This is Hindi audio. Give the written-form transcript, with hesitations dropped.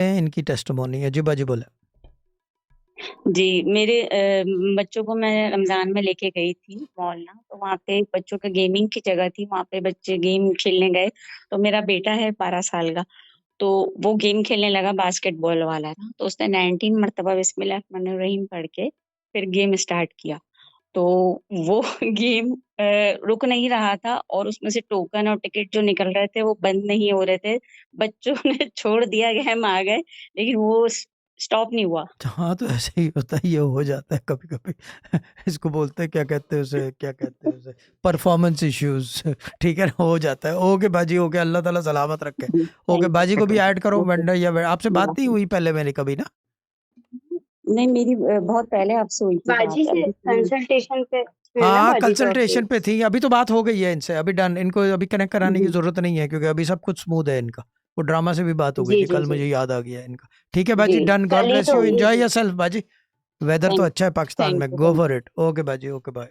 इनकी टेस्टिमोनी है। जी बाजी बोले। जी, मेरे बच्चों को मैं रमजान में लेके गई थी मॉल ना, तो वहाँ पे बच्चों का गेमिंग की जगह थी, वहाँ पे बच्चे गेम खेलने गए। तो मेरा बेटा है 12 साल का, तो वो गेम खेलने लगा बास्केटबॉल वाला ना, तो उसने 19 मरतबा बिस्मिल्लाहिर्रहमानिर्रहीम पढ़ के फिर गेम स्टार्ट किया। तो वो गेम रुक नहीं रहा था, और उसमें से टोकन और टिकट जो निकल रहे थे वो बंद नहीं हो रहे थे। बच्चों ने छोड़ दिया, गेम आ गए, लेकिन वो स्टॉप नहीं हुआ। हाँ तो ऐसे ही होता है, ये हो जाता है कभी कभी। इसको बोलते हैं, क्या कहते हैं उसे, क्या कहते हैं उसे, परफॉर्मेंस इश्यूज। ठीक है ना, हो जाता है। ओके बाजी, ओके, अल्लाह ताला सलामत रखे। ओके थैंक बाजी को भी ऐड करो यू। वेंडर, या आपसे बात नहीं हुई पहले मेरी कभी ना? नहीं, मेरी बहुत पहले आपसे हुई थी बाजी बात, से अभी कंसल्टेशन पे है ना, हाँ बाजी तो कंसल्टेशन पे थी, अभी तो बात हो गई है इनसे, अभी डन। इनको अभी कनेक्ट कराने की जी जरूरत नहीं है, क्योंकि अभी सब कुछ स्मूथ है इनका। वो ड्रामा से भी बात हो गई जी थी जी कल, जी मुझे याद आ गया इनका। ठीक है जी। बाजी, डन। गॉड कल ही ब्लेस तो यू, हुई एंजॉय थी। योर सेल्फ बाजी। वेदर तो थैंक अच्छा है पाकिस्तान थैंक में, you go thank for it. Okay बाजी, ओके बाय।